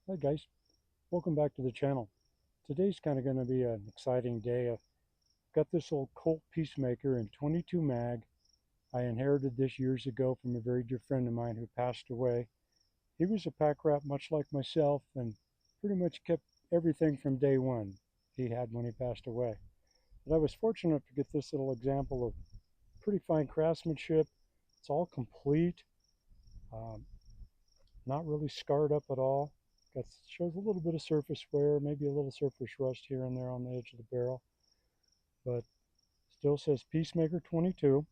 Hi guys, welcome back to the channel. Today's kind of going to be an exciting day. I've got this old Colt Peacemaker in 22 mag. I inherited this years ago from a very dear friend of mine who passed away. He was a Packrat much like myself and pretty much kept everything from day one he had when he passed away. But I was fortunate to get this little example of pretty fine craftsmanship. It's all complete, um, not really scarred up at all. Shows a little bit of surface wear, maybe a little surface rust here and there on the edge of the barrel, but still says Peacemaker 22.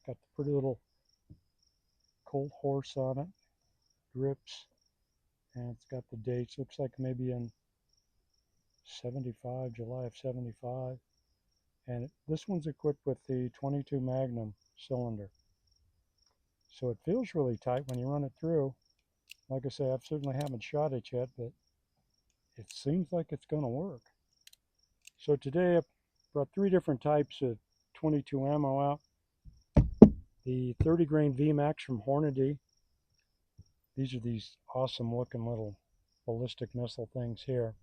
Got the pretty little Colt horse on it, grips, and it's got the dates. Looks like maybe in 75, July of 75. And this one's equipped with the 22 Magnum cylinder. So it feels really tight when you run it through. Like I say, I certainly haven't shot it yet, but it seems like it's going to work. So today I brought 3 different types of 22 ammo out. The 30 grain VMAX from Hornady. These are these awesome looking little ballistic missile things here.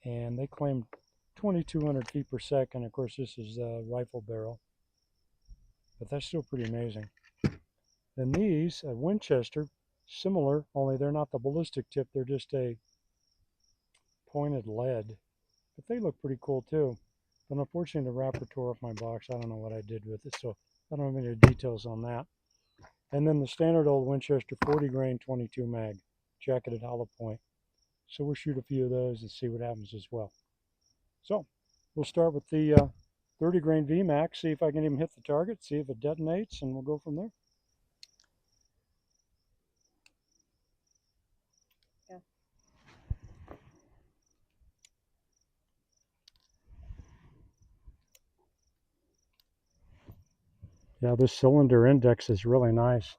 And they claim 2,200 feet per second. Of course, this is a rifle barrel, but that's still pretty amazing. Then these, a Winchester, similar, only they're not the ballistic tip, they're just a pointed lead. But they look pretty cool too. But unfortunately, the wrapper tore off my box. I don't know what I did with it, so I don't have any details on that. And then the standard old Winchester 40 grain 22 mag, jacketed hollow point. So we'll shoot a few of those and see what happens as well. So we'll start with the 30 grain VMAX, see if I can even hit the target, see if it detonates, and we'll go from there. Yeah, this cylinder index is really nice.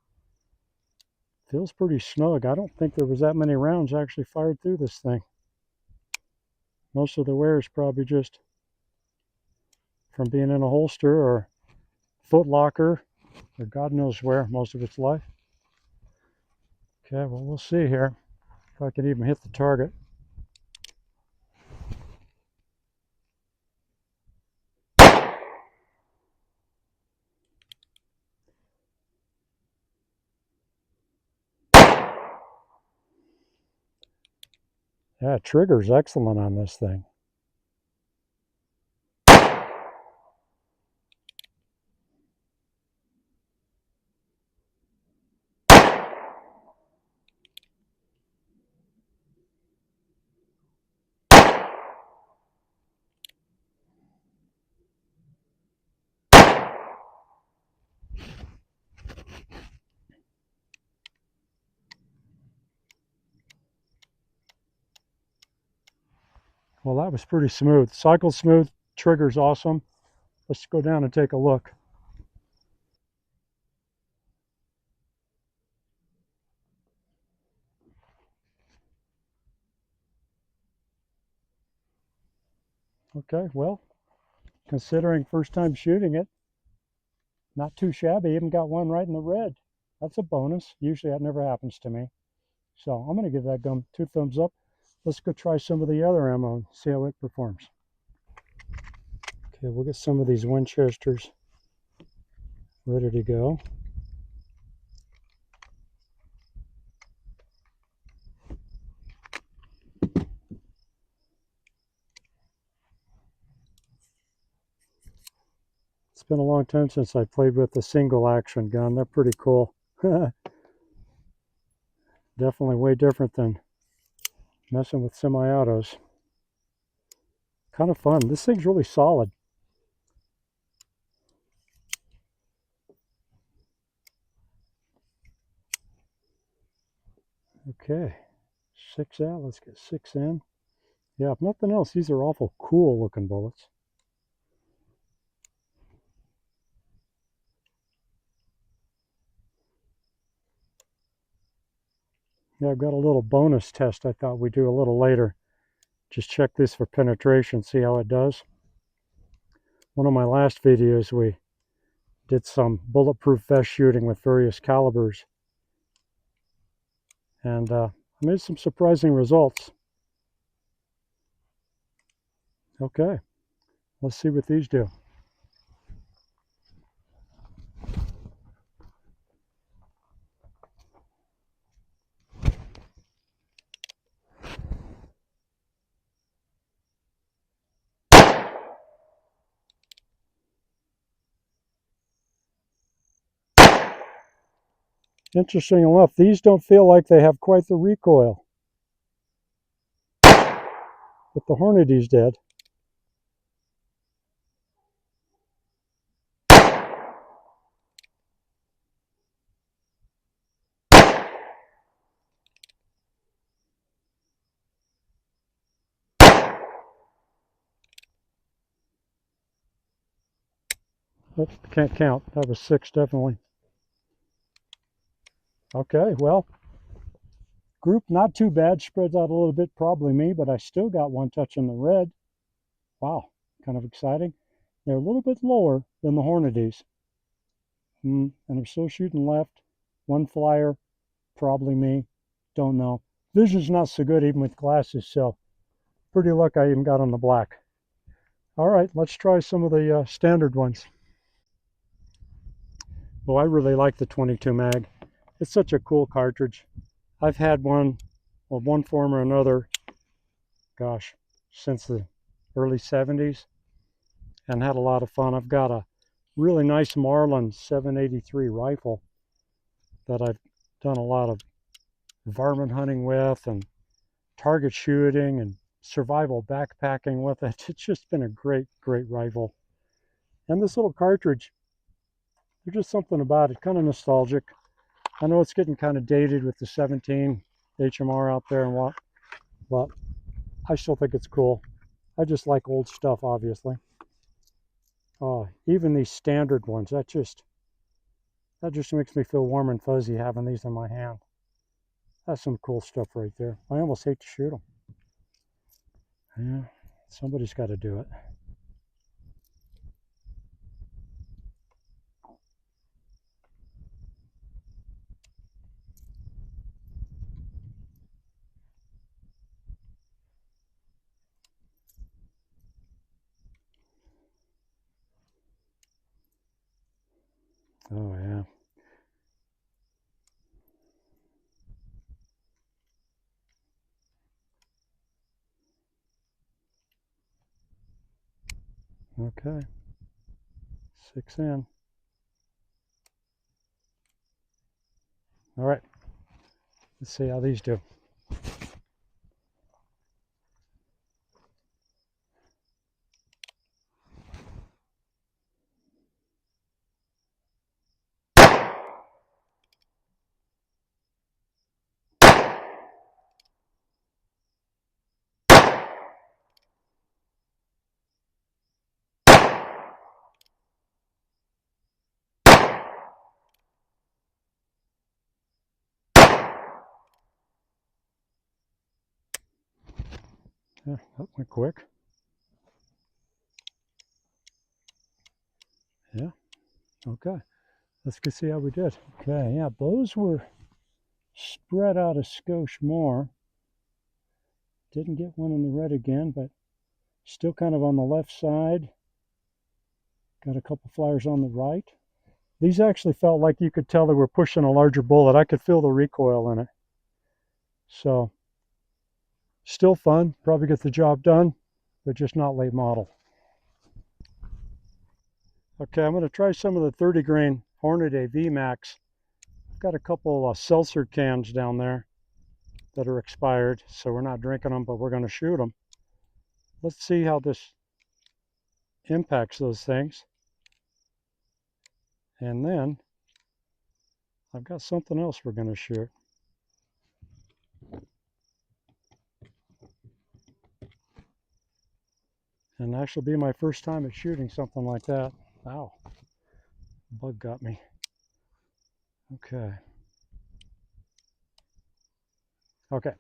Feels pretty snug. I don't think there was that many rounds actually fired through this thing. Most of the wear is probably just from being in a holster or foot locker or God knows where most of its life. Okay, well, we'll see here if I can even hit the target. Yeah, trigger's excellent on this thing. Well, that was pretty smooth. Cycle smooth, trigger's awesome. Let's go down and take a look. Okay, well, considering first time shooting it, not too shabby. Even got one right in the red. That's a bonus. Usually that never happens to me. So I'm going to give that gun 2 thumbs up. Let's go try some of the other ammo and see how it performs. Okay, we'll get some of these Winchesters ready to go. It's been a long time since I played with a single action gun. They're pretty cool. Definitely way different than messing with semi-autos. Kind of fun. This thing's really solid. Okay, 6 out. Let's get 6 in. Yeah, if nothing else, these are awful cool looking bullets. Yeah, I've got a little bonus test I thought we'd do a little later. Just check this for penetration, see how it does. One of my last videos, we did some bulletproof vest shooting with various calibers. And I'm made some surprising results. Okay, let's see what these do. Interesting enough, these don't feel like they have quite the recoil that the Hornady's did. Oh, can't count. That was 6 definitely. Okay, well, group not too bad. Spreads out a little bit, probably me, but I still got one touching the red. Wow, kind of exciting. They're a little bit lower than the Hornady's. And I'm still shooting left. One flyer, probably me. Don't know. Vision's not so good even with glasses, so pretty lucky I even got on the black. All right, let's try some of the standard ones. Well, I really like the 22 mag. It's such a cool cartridge. I've had one of one form or another, gosh, since the early 70s and had a lot of fun. I've got a really nice Marlin 783 rifle that I've done a lot of varmint hunting with and target shooting and survival backpacking with it. It's just been a great, great rifle. And this little cartridge, there's just something about it, kind of nostalgic. I know it's getting kind of dated with the 17 HMR out there and what, but I still think it's cool. I just like old stuff, obviously. Oh, even these standard ones, that just makes me feel warm and fuzzy having these in my hand. That's some cool stuff right there. I almost hate to shoot them. Yeah, somebody's got to do it. Oh, yeah. Okay. 6 in. All right. Let's see how these do. Yeah, that went quick. Yeah. Okay. Let's go see how we did. Okay. Yeah, those were spread out a skosh more. Didn't get one in the red again, but still kind of on the left side. Got a couple flyers on the right. These actually felt like you could tell they were pushing a larger bullet. I could feel the recoil in it. So, still fun. Probably get the job done, but just not late model. Okay, I'm going to try some of the 30 grain Hornady VMAX. I've got a couple seltzer cans down there that are expired, so we're not drinking them, but we're going to shoot them. Let's see how this impacts those things. And then I've got something else we're going to shoot. And actually be my first time at shooting something like that. Ow, bug got me. Okay. Okay.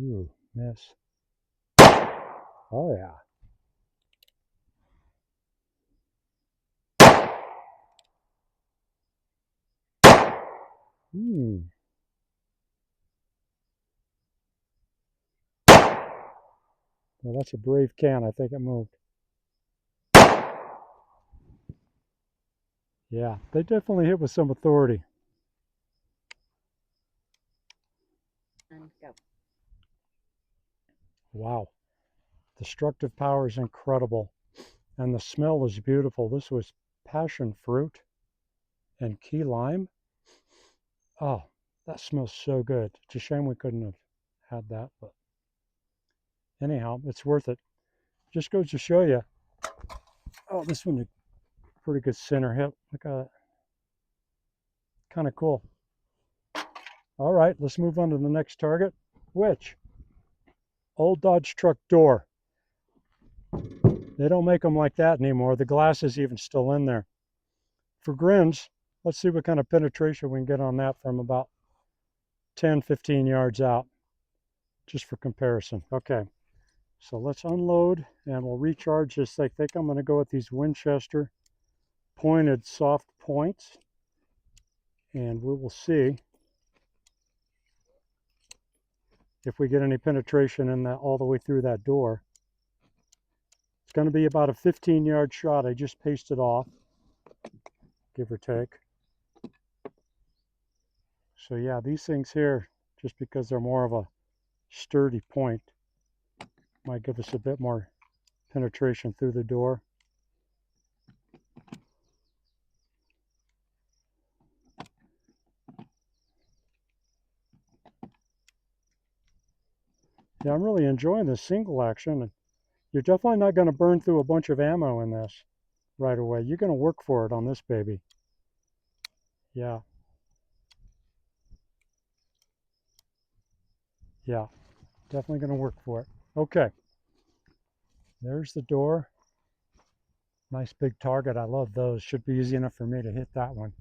Ooh, miss. Oh yeah. Hmm. Well, that's a brave can. I think it moved. Yeah, they definitely hit with some authority. And go. Wow. Destructive power is incredible. And the smell is beautiful. This was passion fruit and key lime. Oh, that smells so good. It's a shame we couldn't have had that, but anyhow, it's worth it. Just goes to show you. Oh, this one, a pretty good center hit. Look at that. Kind of cool. All right, let's move on to the next target, which old Dodge truck door. They don't make them like that anymore. The glass is even still in there. For grins, let's see what kind of penetration we can get on that from about 10, 15 yards out, just for comparison. Okay, so let's unload and we'll recharge this. I think I'm going to go with these Winchester pointed soft points, and we will see if we get any penetration in that all the way through that door. It's going to be about a 15-yard shot. I just pasted off, give or take. So yeah, these things here, just because they're more of a sturdy point, might give us a bit more penetration through the door. Yeah, I'm really enjoying this single action. You're definitely not going to burn through a bunch of ammo in this right away. You're going to work for it on this baby. Yeah. Yeah, definitely going to work for it. Okay, there's the door. Nice big target. I love those. Should be easy enough for me to hit that one.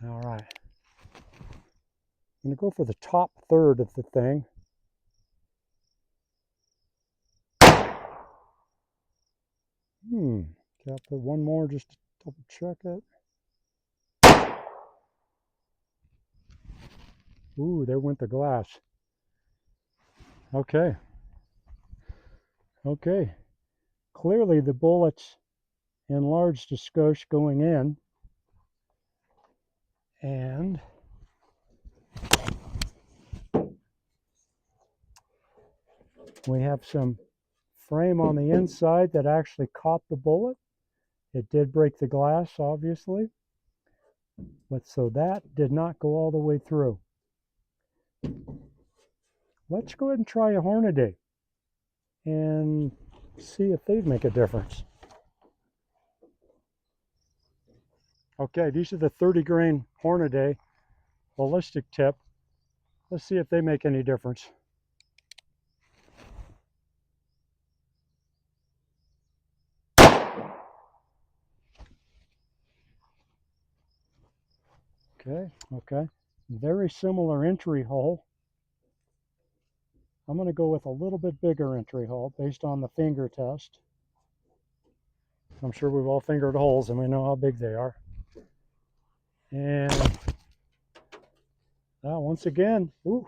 All right. I'm going to go for the top third of the thing. Got to put one more just to double check it. Ooh, there went the glass. Okay. Okay. Clearly the bullet's enlarged a skosh going in. And we have some frame on the inside that actually caught the bullet. It did break the glass, obviously. But so that did not go all the way through. Let's go ahead and try a Hornady and see if they'd make a difference. Okay, these are the 30 grain Hornady ballistic tip. Let's see if they make any difference. Okay. Very similar entry hole. I'm going to go with a little bit bigger entry hole based on the finger test. I'm sure we've all fingered holes and we know how big they are. And once again, ooh,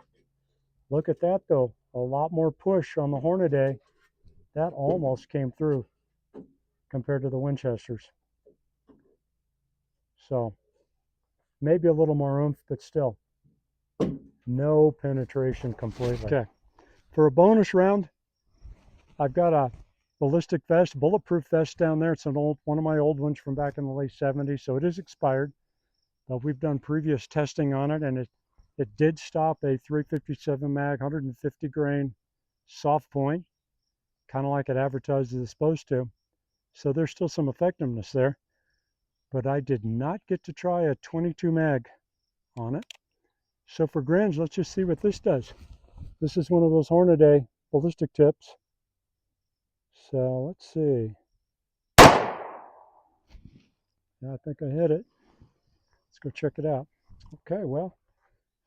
look at that though. A lot more push on the Hornady. That almost came through compared to the Winchesters. So maybe a little more oomph, but still no penetration completely. Okay, for a bonus round, I've got a ballistic vest, bulletproof vest down there. It's one of my old ones from back in the late 70s, so it is expired. But we've done previous testing on it, and it did stop a 357 mag, 150 grain soft point, kind of like it advertised it's supposed to. So there's still some effectiveness there. But I did not get to try a 22 mag on it. So for grins, let's just see what this does. This is one of those Hornady ballistic tips. So let's see. Yeah, I think I hit it. Let's go check it out. Okay, well,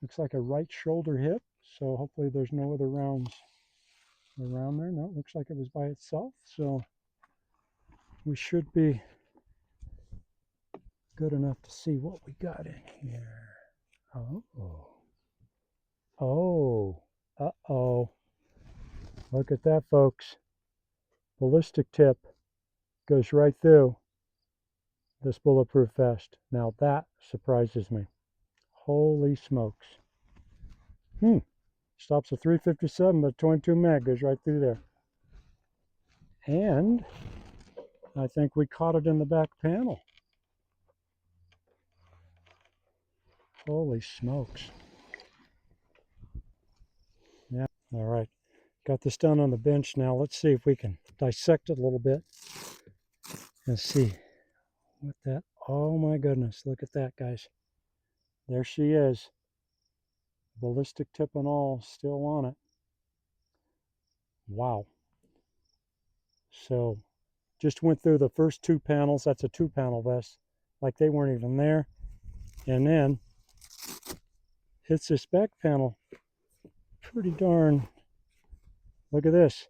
looks like a right shoulder hit. So hopefully there's no other rounds around there. No, it looks like it was by itself. So we should be good enough to see what we got in here. Oh. Oh. Uh-oh. Look at that, folks. Ballistic tip goes right through this bulletproof vest. Now that surprises me. Holy smokes. Stops at 357, but 22 mag goes right through there. And I think we caught it in the back panel. Holy smokes. Yeah, all right. Got this done on the bench now. Let's see if we can dissect it a little bit and see what that, oh my goodness, look at that, guys. There she is. Ballistic tip and all, still on it. Wow. So just went through the first two panels. That's a 2-panel vest, like they weren't even there. And then hits this back panel pretty darn, look at this.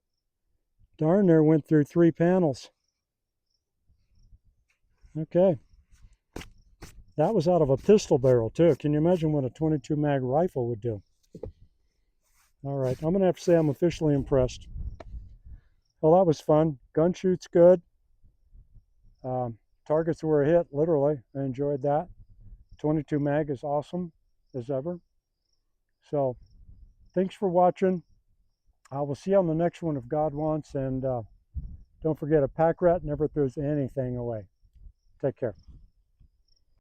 Darn near went through 3 panels. Okay. That was out of a pistol barrel too. Can you imagine what a 22 mag rifle would do? All right, I'm gonna have to say I'm officially impressed. Well, that was fun. Gun shoot's good. Targets were a hit, literally. I enjoyed that. 22 mag is awesome as ever. So thanks for watching. I will see you on the next one if God wants. And don't forget, a Packrat never throws anything away. Take care.